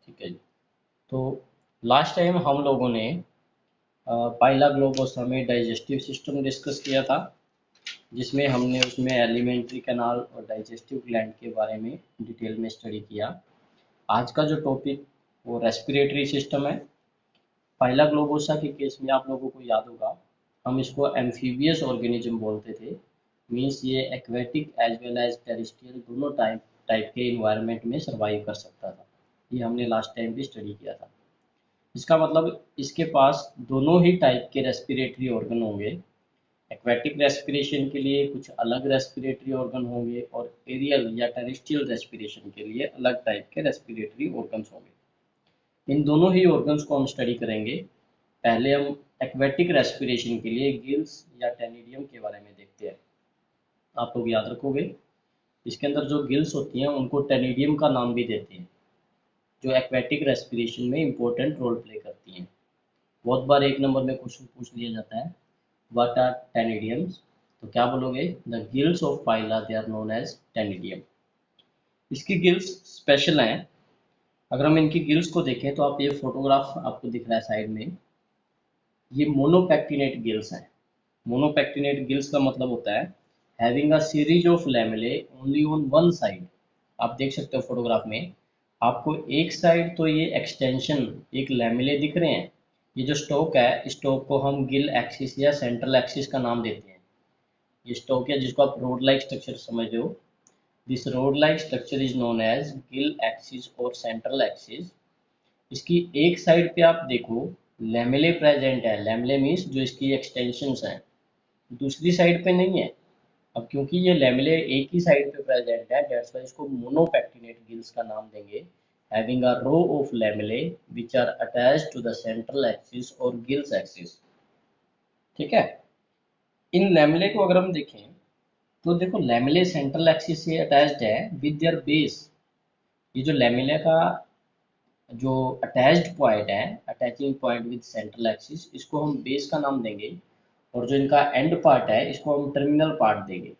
ठीक है जी। तो लास्ट टाइम हम लोगों ने पाइला ग्लोबोसा में डाइजेस्टिव सिस्टम डिस्कस किया था, जिसमें हमने उसमें एलिमेंट्री कैनाल और डाइजेस्टिव ग्लैंड के बारे में डिटेल में स्टडी किया। आज का जो टॉपिक वो रेस्पिरेटरी सिस्टम है। पाइला ग्लोबोसा के केस में आप लोगों को याद होगा, हम इसको एम्फीबियस ऑर्गेनिज्म बोलते थे। मीन्स ये aquatic as well as terrestrial दोनों टाइप टाइप के इन्वायरमेंट में सर्वाइव कर सकता था। ये हमने लास्ट टाइम भी स्टडी किया था। इसका मतलब इसके पास दोनों ही टाइप के रेस्पिरेटरी ऑर्गन होंगे। एक्वेटिक रेस्पिरेशन के लिए कुछ अलग रेस्पिरेटरी ऑर्गन होंगे और एरियल या टेरेस्ट्रियल रेस्पिरेशन के लिए अलग टाइप के रेस्पिरेटरी ऑर्गन्स होंगे। इन दोनों ही ऑर्गन्स को हम स्टडी करेंगे। पहले हम एक्वेटिक रेस्पिरेशन के लिए गिल्स या टेनिडियम के बारे में देखते हैं। आप लोग याद रखोगे, इसके अंदर जो गिल्स होती हैं उनको टेनिडियम का नाम भी देते हैं, जो एक्वेटिक रेस्पिरेशन में इंपॉर्टेंट रोल प्ले करती हैं। बहुत बार एक नंबर में क्वेश्चन पूछ लिया जाता है, व्हाट आर टेनिडियम्स? तो क्या बोलोगे? The gills of Pila they are known as ctenidium. इसकी गिल्स स्पेशल हैं। अगर हम इनकी गिल्स को देखें तो आप ये फोटोग्राफ आपको दिख रहा है साइड में, ये मोनोपेक्टिनेट गिल्स हैं। मोनोपेक्टिनेट गिल्स का मतलब होता है having a series of lamellae only on one side. आप देख सकते हो फोटोग्राफ में, आपको एक साइड तो ये एक्सटेंशन एक लैमेले दिख रहे हैं। ये जो स्टोक है, स्टोक को हम गिल एक्सिस या सेंट्रल एक्सिस का नाम देते हैं। ये स्टोक है जिसको आप रोड लाइक स्ट्रक्चर समझते हो। This road like structure is known as gill axis और सेंट्रल एक्सिस। इसकी एक साइड पे आप देखो लैमेले प्रेजेंट है। लैमेले मीन्स जो इसकी एक्सटेंशंस हैं, दूसरी साइड पे नहीं है। अब क्योंकि ये लैमेले एक ही साइड पे प्रेजेंट है, दैट्स व्हाई इसको मोनोपेक्टिनेट गिल्स का नाम देंगे। Having a row of lamellae which are attached to the central axis और गिल्स एक्सिस। ठीक है। इन लैमेले को अगर हम देखें तो देखो, लैमेले सेंट्रल एक्सिस से अटैच्ड है विद देयर बेस। ये जो लैमेले का जो अटैच्ड पॉइंट है, attaching point with central axis, इसको हम बेस का नाम देंगे। और जो इनका एंड पार्ट है इसको हम टर्मिनल पार्ट देंगे।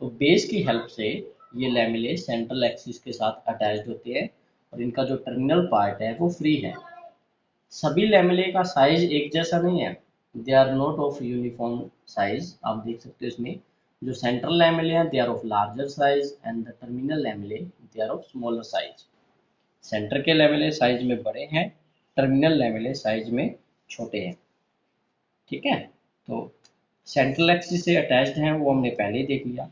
तो बेस की हेल्प से ये लैमेले सेंट्रल एक्सिस के साथ अटैच्ड होते हैं और इनका जो टर्मिनल पार्ट है वो फ्री है। सभी लैमेले का साइज एक जैसा नहीं है, they are not of uniform size. आप देख सकते हो इसमें जो सेंट्रल लैमेले हैं they are of larger size and the terminal lamellae they are of smaller size. Centre के लैमेले साइज में बड़े हैं, टर्मिनल लैमेले साइज में छोटे हैं। ठीक है। तो सेंट्रल एक्सिस से अटैच्ड हैं वो हमने पहले ही देख लिया।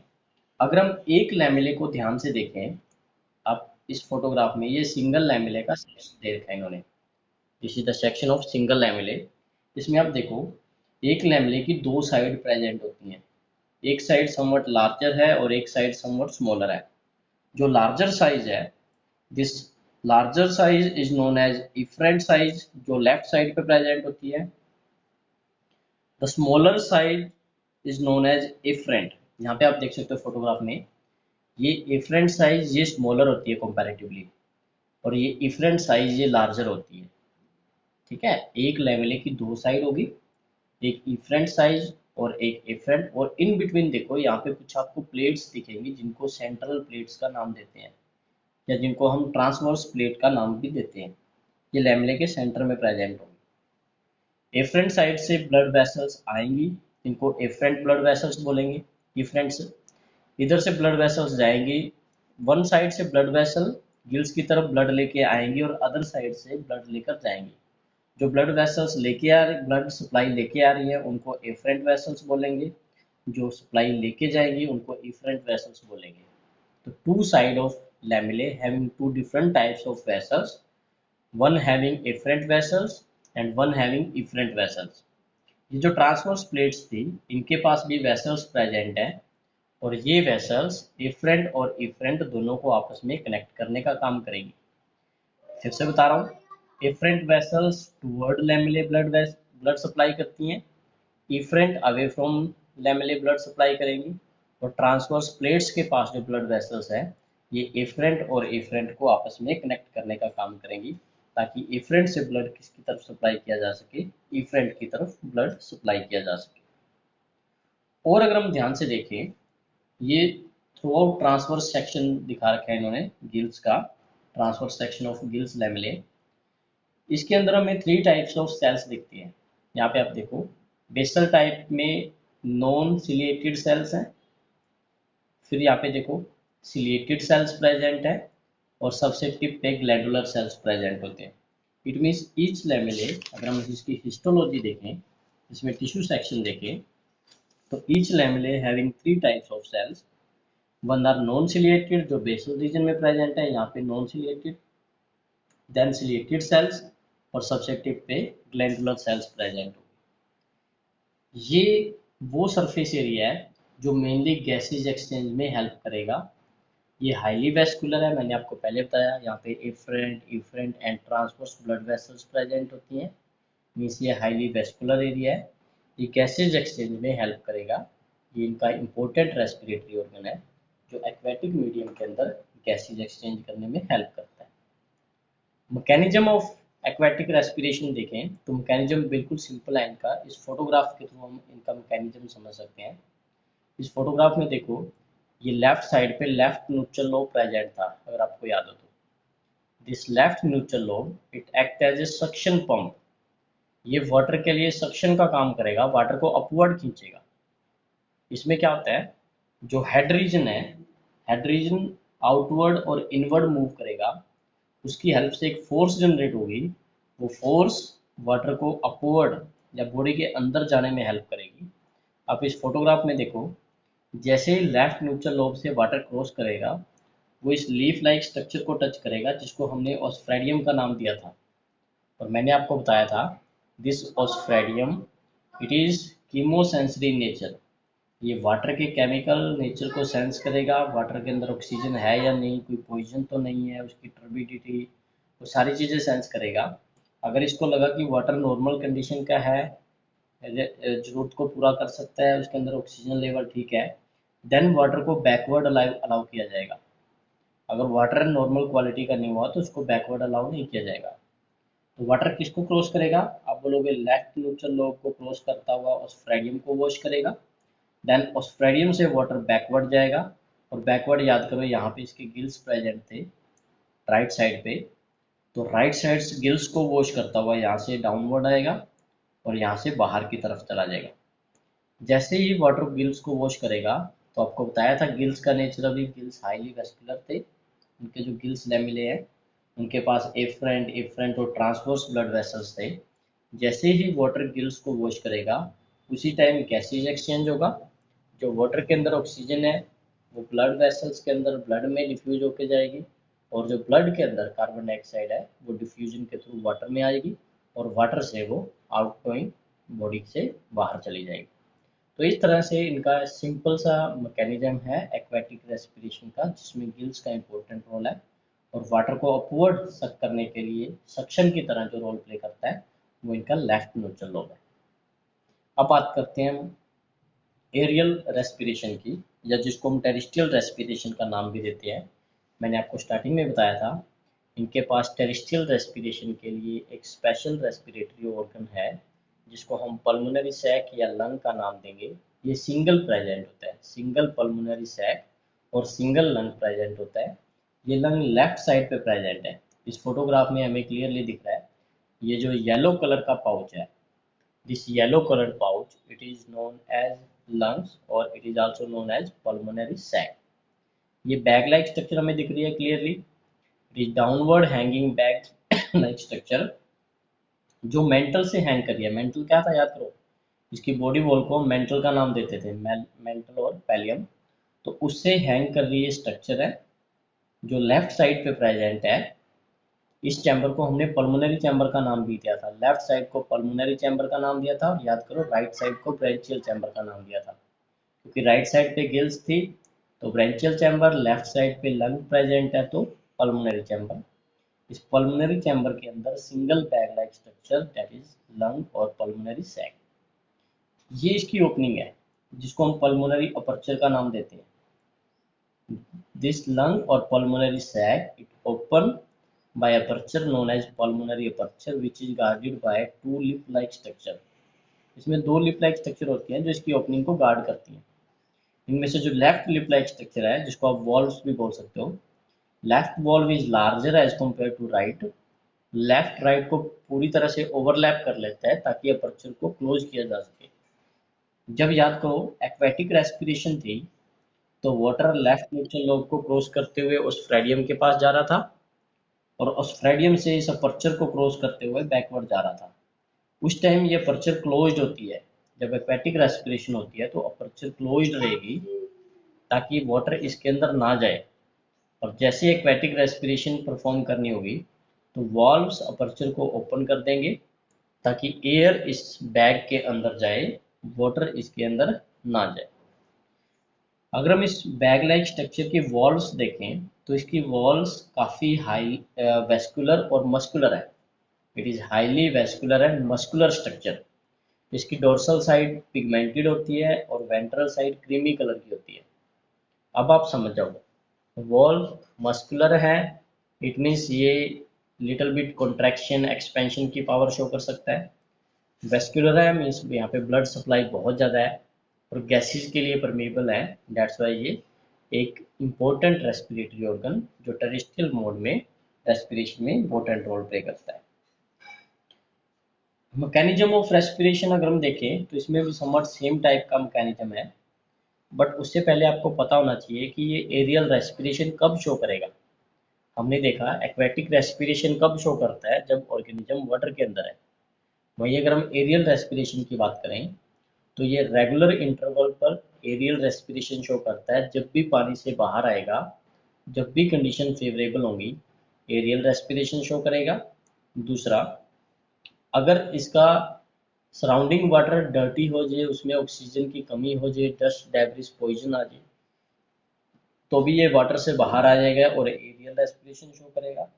अगर हम एक लैमेले को ध्यान से देखें, आप इस फोटोग्राफ में ये सिंगल लैमेले का सेक्शन दे रखा है इन्होंने। This is the section of single lamellae. इसमें आप देखो, एक लैमेले की दो साइड प्रेजेंट होती हैं। एक साइड समवट लार्जर है और एक साइड समवट स्मॉलर है। जो लार्जर साइज है, this larger size is known as efferent size, जो लेफ्ट साइड पे प्रेजेंट होती है। The smaller size is known as afferent. यहाँ पे आप देख सकते हो फोटोग्राफ में, ये एफरेंट साइज ये स्मॉलर होती है कंपैरेटिवली, और ये एफरेंट साइज ये लार्जर होती है। ठीक है। एक लेवल की दो साइड होगी, एक एफरेंट साइज और एक एफरेंट, और इन बिटवीन देखो यहाँ पे कुछ आपको प्लेट्स दिखेंगी जिनको सेंट्रल प्लेट्स का नाम देते हैं, या जिनको हम ट्रांसवर्स प्लेट का नाम भी देते हैं। ये लैमेले के सेंटर में प्रेजेंट होंगी। एफरेंट साइड से ब्लड वेसल्स आएंगी, इनको एफरेंट ब्लड वेसल्स बोलेंगे। एफरेंट से इधर से ब्लड वेसल्स जाएंगी, वन साइड से ब्लड वेसल गिल्स की तरफ ब्लड लेके आएंगी और अदर साइड से ब्लड लेकर जाएंगी। जो ब्लड वेसल्स लेके आ रही, ब्लड सप्लाई लेके आ रही है, उनको एफरेंट वेसल्स बोलेंगे। जो सप्लाई लेके जाएंगी उनको एफरेंट वेसल्स बोलेंगे। तो two side of lamellae having two different types of vessels, one having afferent vessels and one having efferent vessels. ये जो ट्रांसवर्स प्लेट्स थी इनके पास भी वेसल्स प्रेजेंट है, और ये वेसल्स एफरेंट और इफरेंट दोनों को आपस में कनेक्ट करने का काम करेगी। फिर से बता रहा हूँ, afferent vessels toward lamellae blood supply करती हैं, efferent away from lamellae blood supply करेंगी, और ट्रांसवर्स प्लेट्स के पास जो ब्लड वेसल्स हैं ये एफरेंट और इफरेंट को आपस में कनेक्ट करने का काम करेंगी, ताकि इफरेंट से ब्लड किसकी तरफ सप्लाई किया जा सके, इफरेंट की तरफ ब्लड सप्लाई किया जा सके। और अगर हम ध्यान से देखें, ये थ्रू आउट ट्रांसवर्स सेक्शन दिखा रखा है इन्होंने गिल्स का। Transfer section of gills lamellae. इसके अंदर हमें 3 टाइप्स ऑफ सेल्स दिखती हैं। यहाँ पे आप देखो, बेसल टाइप में नॉन सिलिएटेड सेल्स हैं, फिर यहाँ पे देखो सिलिएटेड सेल्स प्रेजेंट है, और सबसे टिप पे ग्लैंडुलर सेल्स प्रेजेंट होते हैं। इट मीन्स ईच लैमेले, अगर हम इसकी हिस्टोलॉजी देखें, इसमें टिश्यू सेक्शन देखें, तो each lamellae having 3 types of cells. One are non ciliated, जो बेसल रीजन में प्रेजेंट है, यहाँ पे non ciliated, then ciliated cells, और सबसे टिप पे ग्लैंडुलर सेल्स प्रेजेंट हो। ये वो सरफेस एरिया है जो मेनली गैसेज एक्सचेंज में हेल्प करेगा। ये हाईली वेस्कुलर है, मैंने आपको पहले बताया, यहाँ पे efferent and transverse blood vessels present होती हैं। मीन्स ये हाईली वेस्कुलर एरिया है, ये गैसेज एक्सचेंज में हेल्प करेगा। ये इनका इम्पोर्टेंट रेस्पिरेटरी ऑर्गन है जो एक्वेटिक मीडियम के अंदर गैसेज एक्सचेंज करने में हेल्प करता है। मैकेनिज्म ऑफ एक्वेटिक रेस्पिरेशन देखें तो मैकेनिज्म बिल्कुल सिंपल है इनका। इस फोटोग्राफ के थ्रू हम इनका मैकेनिज्म समझ सकते हैं। इस फोटोग्राफ में देखो, ये लेफ्ट साइड पे लेफ्ट न्यूट्रल लोब प्रेजेंट था, अगर आपको याद हो तो। This left neutral lobe it act as a suction pump. ये वाटर के लिए सक्शन का काम करेगा, वाटर को अपवर्ड खींचेगा। इसमें क्या होता है, जो हेड रीजन है, हेड रीजन आउटवर्ड और इनवर्ड मूव करेगा, उसकी हेल्प से एक फोर्स जनरेट होगी। वो फोर्स वाटर को अपवर्ड या बॉडी के अंदर जाने में हेल्प करेगी। आप इस फोटोग्राफ में देखो, जैसे ही लेफ्ट न्यूट्रल लोब से वाटर क्रॉस करेगा, वो इस लीफ लाइक स्ट्रक्चर को टच करेगा, जिसको हमने ऑस्फ्रेडियम का नाम दिया था। और मैंने आपको बताया था, दिस ऑस्फ्रेडियम इट इज़ कीमोसेंसरी नेचर। ये वाटर के केमिकल नेचर को सेंस करेगा, वाटर के अंदर ऑक्सीजन है या नहीं, कोई पॉइजन तो नहीं है, उसकी टर्बिडिटी, वो सारी चीज़ें सेंस करेगा। अगर इसको लगा कि वाटर नॉर्मल कंडीशन का है, ज़रूरत को पूरा कर सकता है, उसके अंदर ऑक्सीजन लेवल ठीक है, देन वाटर को बैकवर्ड अलाउ किया जाएगा। अगर वाटर नॉर्मल क्वालिटी का नहीं हुआ तो उसको बैकवर्ड अलाउ नहीं किया जाएगा। तो वाटर किसको क्रॉस करेगा, आप बोलोगे लेफ्ट न्यूट्रल लोब को क्रॉस करता हुआ ऑस्फ्रेडियम को वॉश करेगा। देन ऑस्ट्रेडियम से वाटर बैकवर्ड जाएगा, और बैकवर्ड याद करो, यहाँ पे इसके गिल्स प्रेजेंट थे राइट साइड पे, तो राइट साइड से गिल्स को वॉश करता हुआ यहाँ से डाउनवर्ड आएगा और यहाँ से बाहर की तरफ चला जाएगा। जैसे ही वाटर गिल्स को वॉश करेगा, तो आपको बताया था गिल्स का नेचर, अभी गिल्स हाईली वेस्कुलर थे, उनके जो गिल्स लैमेले हैं उनके पास एफरेंट और ट्रांसवर्स ब्लड वेसल्स थे। जैसे ही वाटर गिल्स को वॉश करेगा, उसी टाइम गैसेज एक्सचेंज होगा। जो वाटर के अंदर ऑक्सीजन है वो ब्लड वेसल्स के अंदर ब्लड में डिफ्यूज होकर जाएगी, और जो ब्लड के अंदर कार्बन डाइऑक्साइड है वो डिफ्यूजन के थ्रू वाटर में आएगी, और वाटर से वो आउटगोइंग बॉडी से बाहर चली जाएगी। तो इस तरह से इनका सिंपल सा मैकेनिज्म है एक्वेटिक रेस्पिरेशन का, जिसमें गिल्स का इंपॉर्टेंट रोल है, और वाटर को अपवर्ड सक करने के लिए सक्शन की तरह जो रोल प्ले करता है वो इनका लेफ्ट न्यूट्रल लोब है। अब बात करते हैं हम एरियल रेस्पिरेशन की, या जिसको हम टेरिस्ट्रियल रेस्पिरेशन का नाम भी देते हैं। मैंने आपको स्टार्टिंग में बताया था, इनके पास टेरिस्ट्रियल रेस्पिरेशन के लिए एक स्पेशल रेस्पिरेटरी ऑर्गन है, जिसको हम पल्मोनरी सैक या लंग का नाम देंगे। ये सिंगल प्रेजेंट होता है, सिंगल पल्मोनरी सैक और सिंगल लंग प्रेजेंट होता है। ये लंग लेफ्ट साइड पे प्रेजेंट है। इस फोटोग्राफ में हमें क्लियरली दिख रहा है, ये जो येलो कलर का पाउच है, this yellow colored pouch, it is known as lungs or it is also known as pulmonary sac। ये बैग लाइक स्ट्रक्चर हमें दिख रही है clearly. It is downward hanging bag like structure, जो mental से hang कर रही है। मेंटल क्या था याद करो, इसकी बॉडी वॉल को मेंटल का नाम देते थे, मेंटल और पैलियम, तो उससे हैंग कर रही है स्ट्रक्चर है जो लेफ्ट साइड पे प्रेजेंट है। इस चैम्बर को हमने पल्मोनरी चैम्बर का नाम भी दिया था। लेफ्ट साइड को पल्मोनरी चैम्बर का नाम दिया था, और याद करो राइट साइड को ब्रेंचियल चैम्बर का नाम दिया था, क्योंकि राइट साइड पे गिल्स थी तो ब्रेंचियल चैम्बर, लेफ्ट साइड पे लंग प्रेजेंट है तो पल्मोनरी चैम्बर। इस पल्मोनरी चैम्बर के अंदर single bag like structure, that is lung और पल्मोनरी सैक, ये इसकी ओपनिंग है, जिसको हम पल्मोनरी अपर्चर का नाम देते हैं। दिस लंग और pulmonary sac it open by aperture known as pulmonary aperture which is guarded by two lip like structure। इसमें दो लिप लाइक स्ट्रक्चर होती हैं जो इसकी ओपनिंग को गार्ड करती हैं। इनमें से जो लेफ्ट लिप लाइक स्ट्रक्चर है, जिसको आप वॉल्व्स भी बोल सकते हो, left valve is larger as compare to right. Left right को पूरी तरह से ओवरलैप कर लेता है ताकि अपर्चर को क्लोज किया जा सके। जब याद करो एक्वेटिक रेस्पिरेशन थी तो वाटर लेफ्ट न्यूट्रल लोब को क्रॉस करते हुए उस फ्रेडियम के पास जा रहा था और उस फ्रेडियम से इस अपर्चर को क्रॉस करते हुए बैकवर्ड जा रहा था। उस टाइम ये अपर्चर क्लोज्ड होती है। जब एक्वेटिक रेस्पिरेशन होती है तो अपर्चर क्लोज्ड रहेगी ताकि वाटर इसके अंदर ना जाए। और जैसे एक्वेटिक रेस्पिरेशन परफॉर्म करनी होगी तो वॉल्व्स अपर्चर को ओपन कर देंगे ताकि एयर इस बैग के अंदर जाए, वाटर इसके अंदर ना जाए। अगर हम इस बैग लाइक स्ट्रक्चर की वॉल्व्स देखें तो इसकी वॉल्व्स काफ़ी हाई वेस्कुलर और मस्कुलर है। It is highly vascular and muscular structure. इसकी डोर्सल साइड पिगमेंटेड होती है और वेंट्रल साइड क्रीमी कलर की होती है। अब आप समझ जाओगे वॉल्व मस्कुलर है, इट मीन्स ये लिटिल बिट कॉन्ट्रैक्शन एक्सपेंशन की पावर शो कर सकता है। वेस्कुलर है मीन्स यहाँ पे ब्लड सप्लाई बहुत ज़्यादा है और गैसेज के लिए परमेबल है। दैट्स वाई ये एक इम्पोर्टेंट रेस्पिरेटरी ऑर्गन जो टेरेस्ट्रियल मोड में रेस्पिरेशन में इम्पोर्टेंट रोल प्ले करता है। मैकेनिज्म ऑफ रेस्पिरेशन अगर हम देखें तो इसमें भी समवट सेम टाइप का मैकेनिज्म है, बट उससे पहले आपको पता होना चाहिए कि ये एरियल रेस्पिरेशन कब शो करेगा। हमने देखा एक्वेटिक रेस्पिरेशन कब शो करता है, जब ऑर्गेनिज्म वाटर के अंदर है। वहीं अगर हम एरियल रेस्पिरेशन की बात करें तो ये रेगुलर इंटरवल पर एरियल रेस्पिरेशन शो करता है। जब भी पानी से बाहर आएगा, जब भी कंडीशन फेवरेबल होंगी, एरियल रेस्पिरेशन शो करेगा। दूसरा, अगर इसका सराउंडिंग वाटर डर्टी हो जाए, उसमें ऑक्सीजन की कमी हो जाए, डस्ट डेब्रिस पॉइजन आ जाए, तो भी ये वाटर से बाहर आ जाएगा और एरियल रेस्पिरेशन शो करेगा।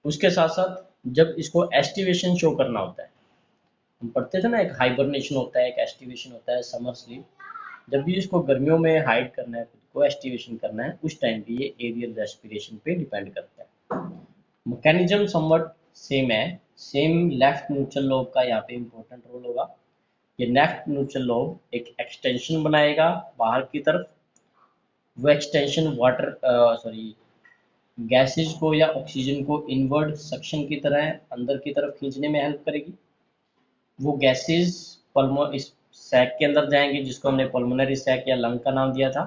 उसके साथ साथ जब इसको एस्टिवेशन शो करना होता है, हम पढ़ते थे ना, एक हाइबरनेशन होता है, एक एस्टिवेशन होता है, समर स्लीप। जब भी इसको गर्मियों में हाइड करना है, खुद को एस्टिवेशन करना है, उस टाइम भी ये एरियल रेस्पिरेशन पे डिपेंड करता है। मैकेनिज्म समवट सेम है। सेम लेफ्ट न्यूट्रल लोब का यहाँ पे इम्पोर्टेंट रोल होगा। ये लेफ्ट न्यूट्रल लोब एक एक्सटेंशन बनाएगा बाहर की तरफ। वो एक्सटेंशन वाटर गैसेज को या ऑक्सीजन को इनवर्ड सक्शन की तरह अंदर की तरफ खींचने में हेल्प करेगी। वो गैसेज पल्मो इस सैक के अंदर जाएंगी जिसको हमने पल्मोनरी सैक या लंग का नाम दिया था।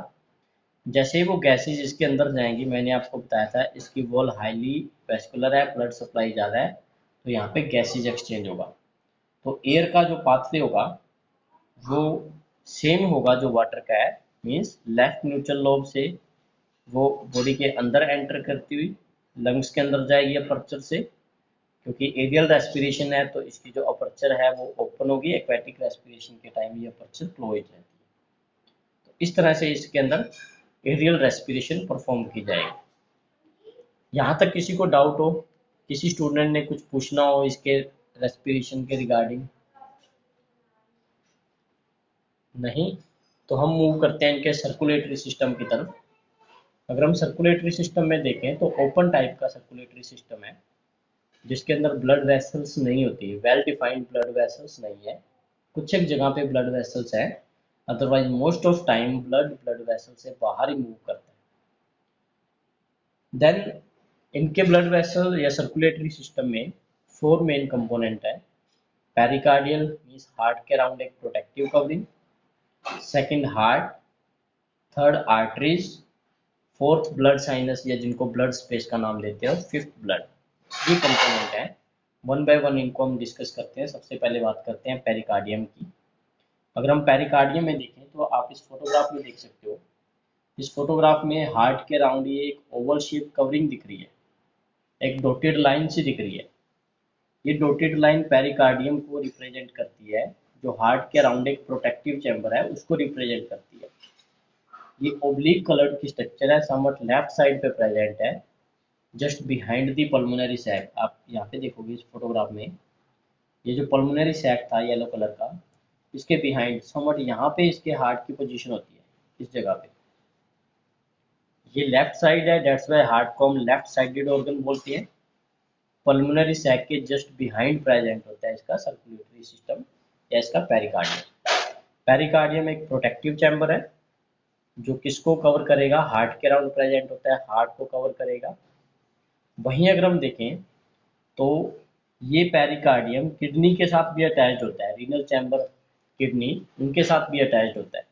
जैसे ही वो गैसेज इसके अंदर जाएंगी, मैंने आपको बताया था इसकी वॉल हाईली वेस्कुलर है, ब्लड सप्लाई ज़्यादा है, तो यहाँ पे गैसेज एक्सचेंज होगा। तो एयर का जो पाथवे होगा वो सेम होगा जो वाटर का है। मीन्स लेफ्ट न्यूट्रल लोब से वो बॉडी के अंदर एंटर करती हुई लंग्स के अंदर जाएगी अपर्चर से। क्योंकि एरियल रेस्पिरेशन है तो इसकी जो अपर्चर है वो ओपन होगी, एक्वेटिक रेस्पिरेशन के टाइम ये अपर्चर क्लोज रहती है। तो इस तरह से इसके अंदर एरियल रेस्पिरेशन परफॉर्म की जाएगी। यहाँ तक किसी को डाउट हो, किसी स्टूडेंट ने कुछ पूछना हो इसके रेस्पिरेशन के रिगार्डिंग? नहीं, तो हम मूव करते हैं इनके सर्कुलेटरी सिस्टम की तरफ। अगर हम सर्कुलेटरी सिस्टम में देखें तो ओपन टाइप का सर्कुलेटरी सिस्टम है जिसके अंदर ब्लड वेसल्स नहीं होती, वेल डिफाइंड ब्लड वेसल्स नहीं है। कुछ एक जगह पे ब्लड वेसल्स है, otherwise most of time blood blood vessel से बाहर ही मूव करता है। देन इनके ब्लड वेसल या सर्कुलेटरी सिस्टम में 4 मेन कंपोनेंट है। पेरिकार्डियल मींस हार्ट के अराउंड एक protective covering, second heart, third arteries, fourth blood sinus या जिनको ब्लड स्पेस का नाम देते हो, फिफ्थ ब्लड। ये कंपोनेंट है। वन बाय वन इनको हम डिस्कस करते हैं। सबसे पहले बात करते हैं पेरिकार्डियम की। अगर हम पेरिकार्डियम में देखें तो आप इस फोटोग्राफ में देख सकते हो। इस फोटोग्राफ में हार्ट के अराउंड ये एक ओवल शेप कवरिंग दिख रही है, एक डॉटेड लाइन सी दिख रही है। ये डॉटेड लाइन पेरिकार्डियम को रिप्रेजेंट करती है, जो हार्ट के अराउंड एक प्रोटेक्टिव चैम्बर है उसको रिप्रेजेंट करती है। ये ओब्लिक कलर्ड की स्ट्रक्चर है, समवट लेफ्ट साइड पे प्रेजेंट है, just behind the pulmonary sac. आप यहाँ पे देखोगे इस फोटोग्राफ में, ये जो पल्मोनरी सैक था येलो कलर का, इसके बिहाइंड समवट यहाँ पे इसके हार्ट की पोजीशन होती है, इस जगह पे। ये लेफ्ट साइड है, दैट्स वाई हार्ट को हम लेफ्ट साइडेड ऑर्गन बोलते हैं। पल्मोनरी सैक के जस्ट बिहाइंड प्रेजेंट होता है इसका सर्कुलेटरी सिस्टम या इसका पेरिकार्डियम। पेरिकार्डियम एक प्रोटेक्टिव चैम्बर है जो किसको कवर करेगा, हार्ट के अराउंड प्रेजेंट होता है, हार्ट को कवर करेगा। वहीं अगर हम देखें तो ये पेरिकार्डियम किडनी के साथ भी अटैच होता है, रीनल चैम्बर किडनी उनके साथ भी अटैच होता है।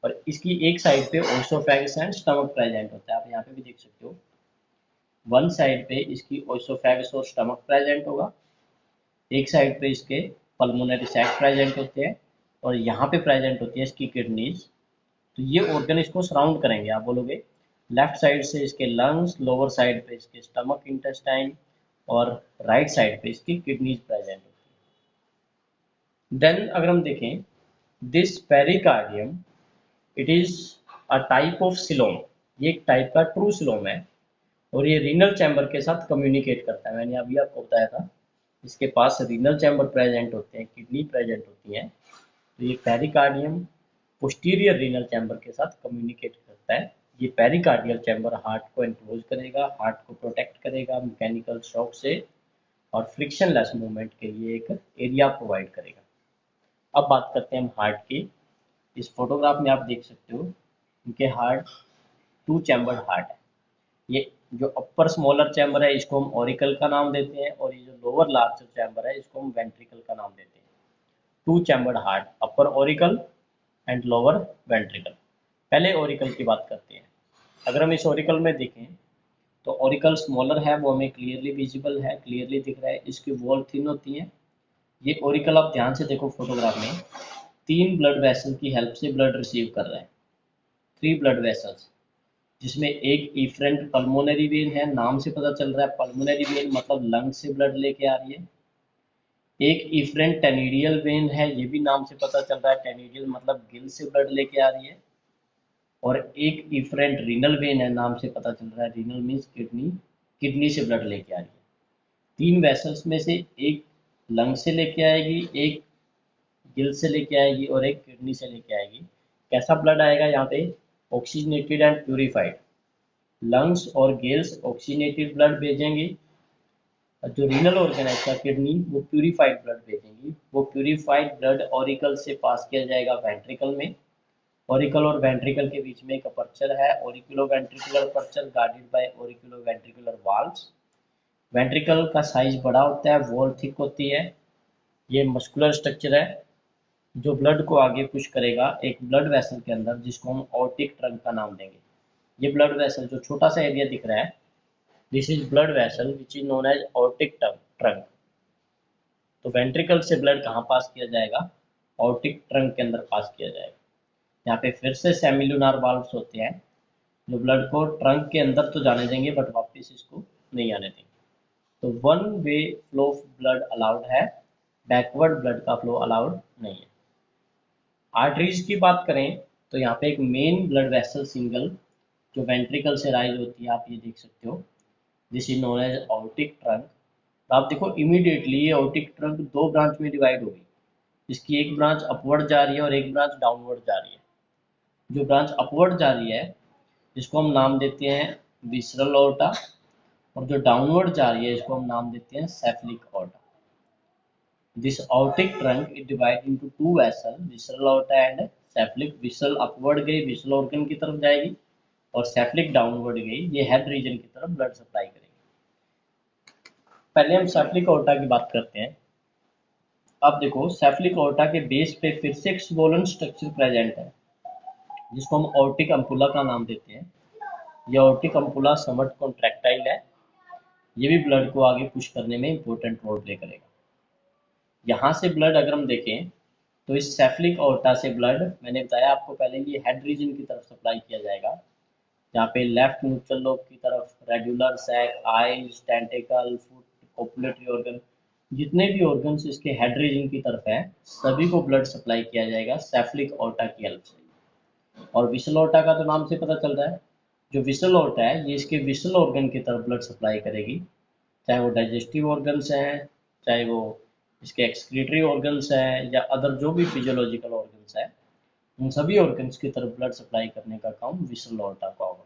और इसकी एक साइड पे ओसोफेगस एंड स्टमक प्रेजेंट होता है, आप यहाँ पे भी देख सकते हो। वन साइड पे इसकी ओसोफेगस और स्टमक प्रेजेंट होगा, एक साइड पे इसके पल्मोनरी सैक प्रेजेंट होते हैं, और यहाँ पे प्रेजेंट होती है इसकी किडनीज। तो ये ऑर्गन इसको सराउंड करेंगे। आप बोलोगे लेफ्ट साइड से इसके लंग्स, लोअर साइड पे इसके स्टमक इंटेस्टाइन, और राइट साइड पे इसकी किडनीज प्रेजेंट होती है। देन अगर हम देखें this pericardium, it is a type of coelom, ये एक टाइप का ट्रू सिलोम है, और ये रीनल चैम्बर के साथ कम्युनिकेट करता है। मैंने अभी आपको बताया था इसके पास रीनल चैम्बर प्रेजेंट होते हैं, किडनी प्रेजेंट होती है। तो ये पेरिकार्डियम पोस्टीरियर रीनल चैम्बर के साथ कम्युनिकेट करता है। ये पेरिकार्डियल चैम्बर हार्ट को एनक्लोज करेगा, हार्ट को प्रोटेक्ट करेगा मैकेनिकल शॉक से, और फ्रिक्शनलेस मूवमेंट के लिए एक एरिया प्रोवाइड करेगा। अब बात करते हैं हम हार्ट की। इस फोटोग्राफ में आप देख सकते हो इनके हार्ट टू चैम्बर्ड हार्ट है। ये जो अपर स्मॉलर चैम्बर है इसको हम ऑरिकल का नाम देते हैं, और ये जो लोअर लार्जर चैम्बर है इसको हम वेंट्रिकल का नाम देते हैं। Two chambered heart, upper auricle and lower ventricle. पहले ऑरिकल की बात करते हैं। अगर हम इस ऑरिकल में देखें तो ऑरिकल स्मॉलर है, वो हमें क्लियरली विजिबल है, क्लियरली दिख रहा है, इसकी वॉल थिन होती है। ये ऑरिकल आप ध्यान से देखो फोटोग्राफ में, 3 ब्लड वेसल की हेल्प से ब्लड रिसीव कर रहा है, 3 ब्लड वेसल्स, जिसमें एक इफरेंट पल्मोनरी वेन है, नाम से पता चल रहा है पल्मोनरी वेन मतलब लंग से ब्लड लेके आ रही है। एक इफरेंट टेनिडियल वेन है, ये भी नाम से पता चल रहा है, टेनिडियल मतलब गिल से ब्लड लेके आ रही है। और एक इफरेंट रीनल वेन है, नाम से पता चल रहा है रीनल मीन्स किडनी, किडनी से ब्लड लेके आ रही है। 3 वेसल्स में से एक लंग से लेके आएगी, एक गिल से लेके आएगी, और एक किडनी से लेके आएगी। कैसा ब्लड आएगा यहाँ पे, ऑक्सीजनेटेड एंड प्यूरिफाइड। लंग्स और गिल्स ऑक्सीजनेटेड ब्लड भेजेंगी, और जो रीनल ऑर्गन है इसका किडनी, वो प्यूरिफाइड ब्लड भेजेंगी। वो प्यूरिफाइड ब्लड ऑरिकल से पास किया जाएगा वेंट्रिकल में। ऑरिकल और वेंट्रिकल के बीच में एक अपर्चर है, auriculo ventricular aperture guarded by auriculo ventricular valves. Ventricle का साइज बड़ा होता है, वॉल थिक होती है, ये मस्कुलर स्ट्रक्चर है जो ब्लड को आगे पुश करेगा एक ब्लड वेसल के अंदर, जिसको हम ऑर्टिक ट्रंक का नाम देंगे। ये ब्लड वेसल जो छोटा सा एरिया दिख रहा है, this is blood vessel which is known as aortic trunk. तो वेंट्रिकल से ब्लड कहाँ पास किया जाएगा, ऑर्टिक ट्रंक के अंदर पास किया जाएगा। यहाँ पे फिर से सेमिलुनार वाल्व्स होते हैं जो ब्लड को ट्रंक के अंदर तो जाने देंगे बट वापस इसको नहीं आने देंगे। तो one way flow of blood allowed है, बैकवर्ड ब्लड का फ्लो अलाउड नहीं है। आर्टरीज की बात करें तो यहाँ पे एक मेन ब्लड वेसल सिंगल जो वेंट्रिकल से राइज होती है, आप ये देख सकते हो, this is known as aortic trunk. तो आप देखो इमीडिएटली ये ऑर्टिक ट्रंक 2 ब्रांच में डिवाइड होगी। इसकी एक ब्रांच अपवर्ड जा रही है और एक ब्रांच डाउनवर्ड जा रही है। जो ब्रांच अपवर्ड जा रही है जिसको हम नाम देते हैं विसरल ऑर्टा, और जो डाउनवर्ड जा रही है इसको हम नाम देते हैं cephalic aorta. This aortic trunk is divide into 2 vessel, visceral aorta and cephalic. Visceral upward गई, विसरल ऑर्गन की तरफ जाएगी, और सेफलिक डाउनवर्ड गई, ये हेड रीजन की तरफ ब्लड सप्लाई करेगी। पहले हम सेफलिक ऑर्टा की बात करते हैं। अब देखो सेफलिक ऑर्टा के बेस पे फिर से एक स्वोलन स्ट्रक्चर प्रेजेंट है जिसको हम ऑर्टिक अम्पुला का नाम देते हैं। यह ऑर्टिक अम्पुला समट कॉन्ट्रैक्टाइल है, ये भी ब्लड को आगे पुश करने में इंपॉर्टेंट रोल प्ले करेगा। यहाँ से ब्लड अगर हम देखें तो इस सेफलिक ऑर्टा से ब्लड, मैंने बताया आपको पहले, ये हेड रीजन की तरफ सप्लाई किया जाएगा, जहाँ पे लेफ्ट न्यूट्रल लोब की तरफ radular sac, eyes, tentacle, foot, copulatory organ, जितने भी ऑर्गन्स इसके हेड रीजन की तरफ है सभी को ब्लड सप्लाई किया जाएगा सेफलिक ऑर्टा की हेल्प से। और विसल ऑर्टा का तो नाम से पता चल रहा है, जो विसल ऑर्टा है ये इसके विसल ऑर्गन की तरफ ब्लड सप्लाई करेगी, चाहे वो डाइजेस्टिव ऑर्गन्स हैं, चाहे वो इसके एक्सक्रीटरी ऑर्गन्स हैं, या अदर जो भी फिजियोलॉजिकल ऑर्गन्स हैं, उन सभी ऑर्गन्स की तरफ ब्लड सप्लाई करने का काम विसल ऑर्टा का होगा।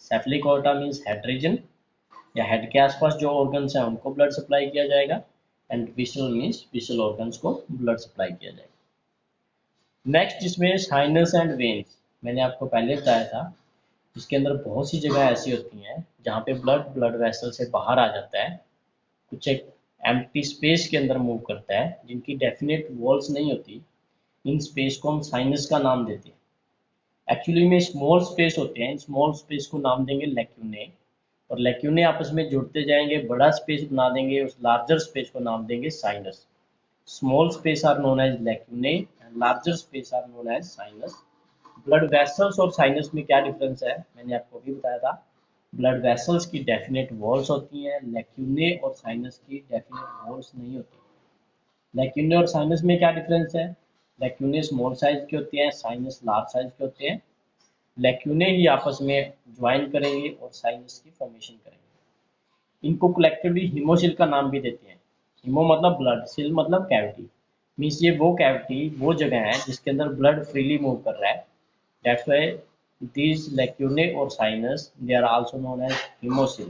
सेफलिक ऑर्टा मीन्स हेड रीजन, या हेड के आसपास जो ऑर्गन्स हैं उनको ब्लड सप्लाई किया जाएगा, and whistle means whistle organs को ब्लड सप्लाई किया जाएगा। नेक्स्ट इसमें साइनस एंड वेन्स। मैंने आपको पहले बताया था, जिसके अंदर बहुत सी जगह ऐसी होती हैं जहाँ पे ब्लड वेसल से बाहर आ जाता है, कुछ एक एम्प्टी स्पेस के अंदर मूव करता है, जिनकी डेफिनेट वॉल्स नहीं होती। इन स्पेस को हम साइनस का नाम देते हैं। एक्चुअली में स्मॉल स्पेस होते हैं, स्मॉल स्पेस को नाम देंगे लैक्यूने, और लैक्यूने आपस में जुड़ते जाएंगे, बड़ा स्पेस बना देंगे, उस लार्जर स्पेस को नाम देंगे sinus. Small space are known as lacunae and larger space are known as sinus. Blood vessels और साइनस में क्या डिफरेंस है, मैंने आपको भी बताया था। ब्लड वेसल्स की डेफिनेट वॉल्स होती हैं, लैक्यूने और साइनस की डेफिनेट वॉल्स नहीं होती। लैक्यूने और साइनस में क्या डिफरेंस है, लैक्यूने स्मॉल साइज के होते हैं, साइनस लार्ज साइज के होते हैं। लैक्यूने ही आपस में ज्वाइन करेंगे और साइनस की फॉर्मेशन करेंगे। इनको कलेक्टिवली हीमोसिल का नाम भी देते हैं। हीमो मतलब ब्लड, सिल मतलब कैविटी, मीन्स ये वो कैविटी, वो जगह है जिसके अंदर ब्लड फ्रीली मूव कर रहा है। That's why these lacunae or sinus they are also known as hemosil।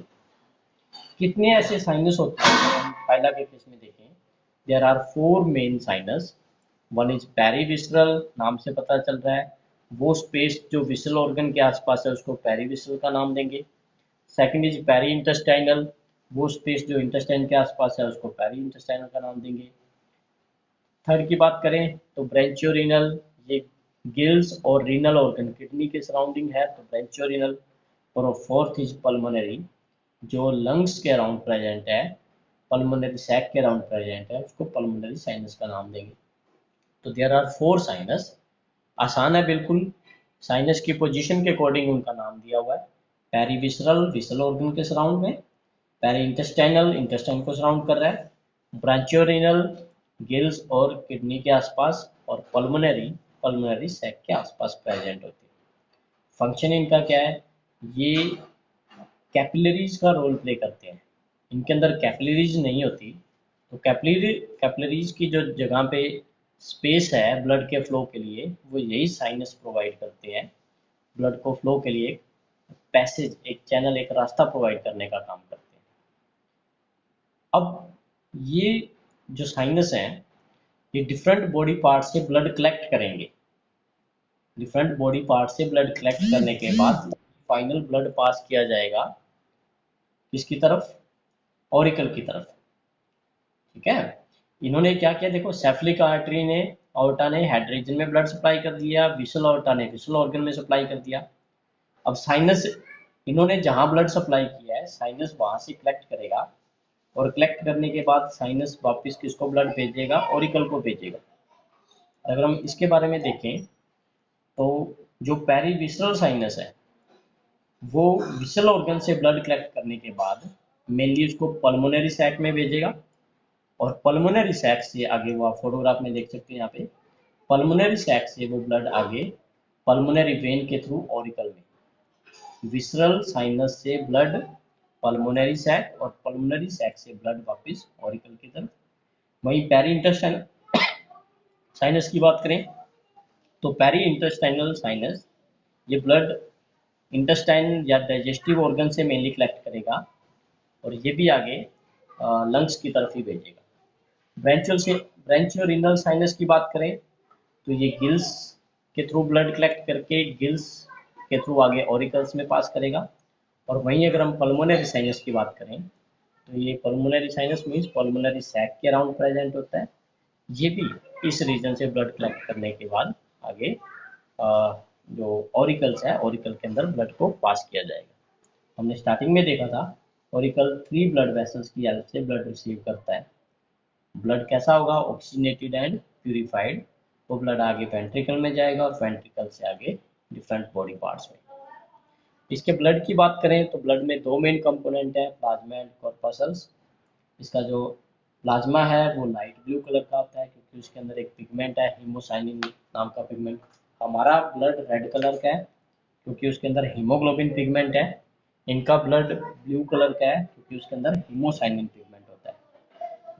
कितने ऐसे साइनस होते हैं, अगर हम पाइला के केस में देखें, there are 4 main sinus. One is perivisceral, नाम से पता चल रहा है वो स्पेस जो विसल ऑर्गन के आसपास है उसको पेरीविसरल का नाम देंगे। सेकंड इज पेरी इंटेस्टाइनल, वो स्पेस जो इंटेस्टाइन के आसपास है उसको पेरी इंटेस्टाइनल का नाम देंगे। थर्ड की बात करें तो ब्रेंचियोरिनल, ये गिल्स और रीनल ऑर्गन किडनी के सराउंडिंग है तो ब्रेंचियोरिनल। और फोर्थ इज पल्मोनरी, जो लंग्स के अराउंड प्रेजेंट है, पल्मोनरी सैक के अराउंड प्रेजेंट है, उसको पल्मोनरी साइनस का नाम देंगे। तो देयर आर 4 साइनस। आसान है बिल्कुल, साइनस की पोजीशन के अकॉर्डिंग उनका नाम दिया हुआ है। पेरीविसरल विसल ऑर्गन के सराउंड में, पेरी इंटेस्टाइनल इंटेस्टाइन को सराउंड कर रहा है, ब्रांचियोरिनल गिल्स और किडनी के आसपास, और पल्मोनरी पल्मोनरी सैक के आसपास प्रेजेंट होती है। फंक्शन इनका क्या है, ये कैपिलरीज का रोल प्ले करते हैं। इनके अंदर कैपिलरीज नहीं होती, तो कैपिलरीज की जो जगह पे स्पेस है ब्लड के फ्लो के लिए, वो यही साइनस प्रोवाइड करते हैं। ब्लड को फ्लो के लिए एक पैसेज, एक चैनल, एक रास्ता प्रोवाइड करने का काम करते हैं। अब ये जो साइनस हैं, ये डिफरेंट बॉडी पार्ट से ब्लड कलेक्ट करेंगे। डिफरेंट बॉडी पार्ट से ब्लड कलेक्ट करने के बाद फाइनल ब्लड पास किया जाएगा किसकी तरफ, ऑरिकल की तरफ। ठीक है, इन्होंने क्या किया देखो, सेफलिक आर्टरी ने, ऑर्टा ने हेड रीजन में ब्लड सप्लाई कर दिया, विसल ऑर्टा ने विसल ऑर्गन में सप्लाई कर दिया। अब साइनस, इन्होंने जहां ब्लड सप्लाई किया है साइनस वहां से कलेक्ट करेगा, और कलेक्ट करने के बाद साइनस वापस किसको ब्लड भेजेगा, ऑरिकल को भेजेगा। अगर हम इसके बारे में देखें तो जो पेरीविसरल साइनस है वो विसल ऑर्गन से ब्लड कलेक्ट करने के बाद मेनली उसको पल्मोनरी सैक में भेजेगा, और पल्मोनरी सैक से आगे, वो आप फोटोग्राफ में देख सकते हैं यहाँ पे, पल्मोनरी सैक से वो ब्लड आगे पल्मोनरी वेन के थ्रू ऑरिकल में। विसरल साइनस से ब्लड पल्मोनरी सैक, और पल्मोनरी सैक से ब्लड वापस ऑरिकल की तरफ। वहीं पेरी इंटेस्टाइनल साइनस की बात करें तो पेरी इंटेस्टाइनल साइनस, ये ब्लड इंटेस्टाइन या डाइजेस्टिव ऑर्गन से मेनली कलेक्ट करेगा, और ये भी आगे लंग्स की तरफ ही भेजेगा। ब्रेंचियोरिनल साइनस की बात करें तो ये गिल्स के थ्रू ब्लड कलेक्ट करके गिल्स के थ्रू आगे ऑरिकल्स में पास करेगा। और वहीं अगर हम पल्मोनरी साइनस की बात करें तो ये pulmonary sinus means pulmonary sac के अराउंड प्रेजेंट होता है। ये भी इस रीजन से ब्लड कलेक्ट करने के बाद आगे जो ऑरिकल्स है, ऑरिकल के अंदर ब्लड को पास किया जाएगा। हमने स्टार्टिंग में देखा था ऑरिकल 3 ब्लड वेसल्स की हेल्प से ब्लड रिसीव करता है। ब्लड कैसा होगा, ऑक्सीजनेटेड एंड प्यूरिफाइड। वो ब्लड आगे वेंट्रिकल में जाएगा, और वेंट्रिकल से आगे डिफरेंट बॉडी पार्ट्स में। इसके ब्लड की बात करें तो ब्लड में 2 मेन कंपोनेंट है, प्लाज्मा एंड कॉर्पसल्स। इसका जो प्लाज्मा है वो लाइट ब्लू कलर का होता है, क्योंकि उसके अंदर एक पिगमेंट है हीमोसाइनिन नाम का पिगमेंट। हमारा ब्लड रेड कलर का है क्योंकि उसके अंदर हीमोग्लोबिन पिगमेंट है। इनका ब्लड ब्लू कलर का है क्योंकि उसके अंदर हीमोसाइनिन पिगमेंट होता है।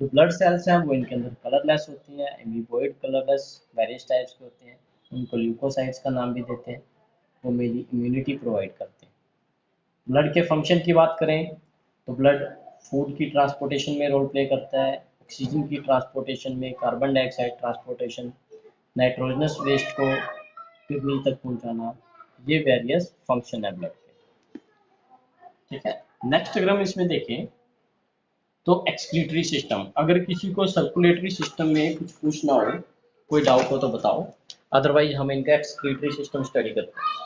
जो ब्लड सेल्स हैं वो इनके अंदर कलरलेस होती हैं, एमीबॉइड कलरलेस वेरियस टाइप्स के होते हैं। उनको ल्यूकोसाइट्स का नाम भी देते हैं। वो मेरी इम्यूनिटी प्रोवाइड करते हैं। ब्लड के फंक्शन की बात करें तो ब्लड फूड की ट्रांसपोर्टेशन में रोल प्ले करता है, ऑक्सीजन की ट्रांसपोर्टेशन में, carbon dioxide transportation, nitrogenous waste को किडनी तक पहुंचाना, ये वेरियस फंक्शन है ब्लड के। ठीक है, नेक्स्ट अगर हम इसमें देखें तो एक्सक्रीटरी सिस्टम, अगर किसी को सर्कुलेटरी सिस्टम में कुछ पूछना हो, कोई डाउट हो तो बताओ, अदरवाइज हम इनका एक्सक्रीटरी सिस्टम स्टडी करते हैं।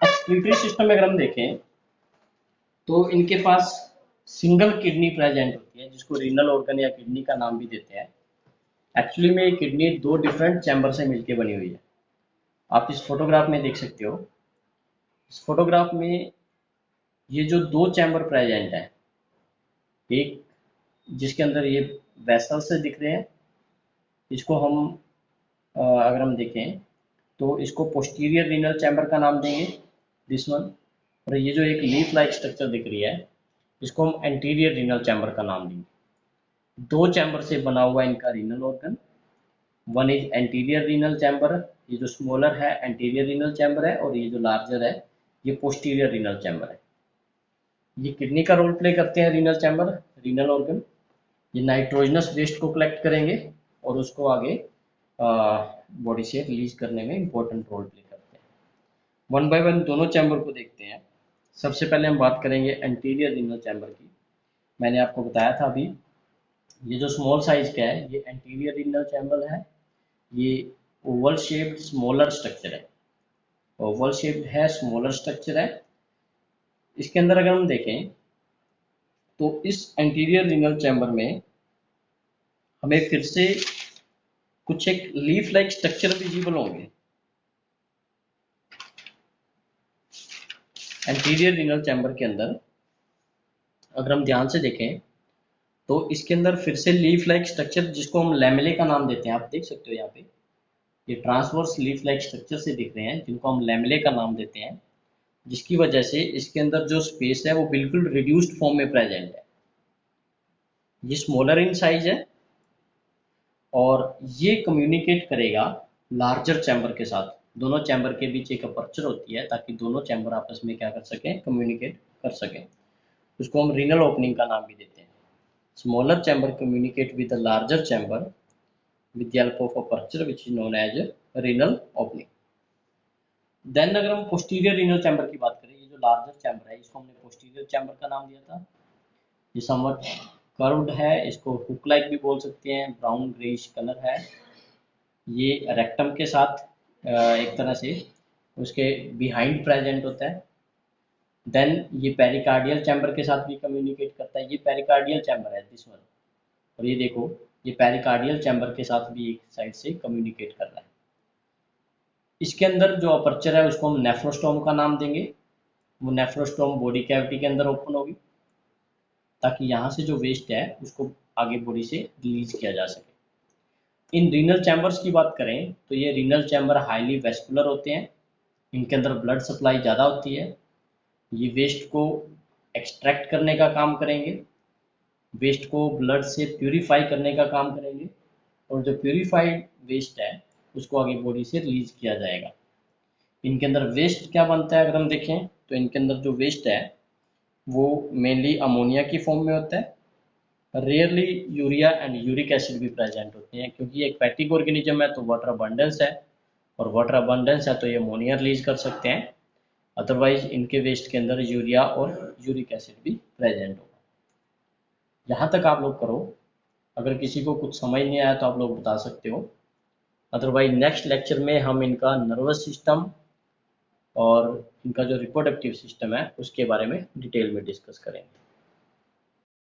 एक्सक्रीटरी सिस्टम में अगर हम देखें तो इनके पास सिंगल किडनी प्रेजेंट होती है, जिसको रीनल ऑर्गन या किडनी का नाम भी देते हैं। एक्चुअली में ये किडनी दो डिफरेंट चैम्बर से मिलकर बनी हुई है। आप इस फोटोग्राफ में देख सकते हो, इस फोटोग्राफ में ये जो दो चैम्बर प्रेजेंट है, एक जिसके अंदर ये वेसल से दिख रहे हैं, इसको हम अगर हम देखें तो इसको पोस्टीरियर रीनल चैम्बर का नाम देंगे, दिस वन। और ये जो एक लीफ लाइक स्ट्रक्चर दिख रही है, इसको हम एंटीरियर रीनल चैम्बर का नाम देंगे। दो चैम्बर से बना हुआ इनका renal organ, one is anterior renal chamber, ये जो स्मॉलर है एंटीरियर रीनल चैम्बर है, और ये जो लार्जर है ये पोस्टीरियर रीनल चैम्बर है। ये किडनी का रोल प्ले करते हैं रीनल चैम्बर, रीनल ऑर्गन। ये नाइट्रोजनस वेस्ट को कलेक्ट करेंगे और उसको आगे बॉडी से रिलीज करने में इंपॉर्टेंट रोल प्ले करते हैं। वन बाय वन दोनों चैम्बर को देखते हैं। सबसे पहले हम बात करेंगे एंटीरियर रीनल चैम्बर की। मैंने आपको बताया था अभी, ये जो स्मॉल साइज का है ये एंटीरियर रीनल चैम्बर है। ये ओवल शेप्ड स्मॉलर स्ट्रक्चर है, ओवल शेप्ड है, स्मॉलर स्ट्रक्चर है। इसके अंदर अगर हम देखें तो इस एंटीरियर रीनल चैम्बर में हमें फिर से कुछ एक लीफ लाइक स्ट्रक्चर विजिबल होंगे। एंटीरियर रीनल चैम्बर के अंदर अगर हम ध्यान से देखें तो इसके अंदर फिर से लीफ लाइक स्ट्रक्चर, जिसको हम लैमेले का नाम देते हैं, आप देख सकते हो यहाँ पे ये ट्रांसवर्स लीफ लाइक स्ट्रक्चर से दिख रहे हैं, जिनको हम लैमेले का नाम देते हैं, जिसकी वजह से इसके अंदर जो स्पेस है वो बिल्कुल रिड्यूस्ड फॉर्म में प्रेजेंट है। ये स्मॉलर इन साइज है और ये कम्युनिकेट करेगा लार्जर चैम्बर के साथ। दोनों चैम्बर के बीच एक अपर्चर होती है ताकि दोनों चैम्बर आपस में क्या कर सकें, कम्युनिकेट कर सकें। उसको हम रीनल ओपनिंग का नाम भी देते हैं। Smaller chamber communicate with the larger chamber with the help of aperture which is known as renal opening. Then अगर हम पोस्टीरियर रीनल चैम्बर की बात करें, ये जो लार्जर चैम्बर है इसको हमने पोस्टीरियर चैम्बर का नाम दिया था। ये समवट कर्व्ड है, इसको हुक लाइक भी बोल सकते हैं, ब्राउन ग्रेइश कलर है। ये रेक्टम के साथ एक तरह से उसके बिहाइंड प्रेजेंट होता है। देन ये पेरिकार्डियल चैम्बर के साथ भी कम्युनिकेट करता है। ये पेरिकार्डियल चैम्बर है दिस वन, और ये देखो ये पेरिकार्डियल चैम्बर के साथ भी एक साइड से कम्युनिकेट कर रहा है। इसके अंदर जो अपर्चर है उसको हम नेफ्रोस्टोम का नाम देंगे। वो नेफ्रोस्टोम बॉडी कैविटी के अंदर ओपन होगी ताकि यहाँ से जो वेस्ट है उसको आगे बॉडी से रिलीज किया जा सके। इन रीनल चैम्बर्स की बात करें तो ये रीनल चैम्बर हाईली वेस्कुलर होते हैं, इनके अंदर ब्लड सप्लाई ज़्यादा होती है। ये वेस्ट को एक्सट्रैक्ट करने का काम करेंगे, वेस्ट को ब्लड से प्यूरिफाई करने का काम करेंगे, और जो प्यूरिफाइड वेस्ट है उसको आगे बॉडी से रिलीज किया जाएगा। इनके अंदर वेस्ट क्या बनता है अगर हम देखें तो इनके अंदर जो वेस्ट है वो मेनली अमोनिया की फॉर्म में होता है। Rarely urea and uric acid भी प्रेजेंट होते हैं, क्योंकि एक फैटिक ऑर्गेनिज्म है तो वाटर अबंडेंस है, और वाटर अबंडेंस है तो ये अमोनिया रिलीज कर सकते हैं। अदरवाइज इनके वेस्ट के अंदर यूरिया और यूरिक एसिड भी प्रेजेंट होगा। यहाँ तक आप लोग करो, अगर किसी को कुछ समझ नहीं आया तो आप लोग बता सकते हो। अदरवाइज नेक्स्ट लेक्चर में हम इनका नर्वस सिस्टम और इनका जो रिप्रोडक्टिव सिस्टम है उसके बारे में डिटेल में डिस्कस करेंगे।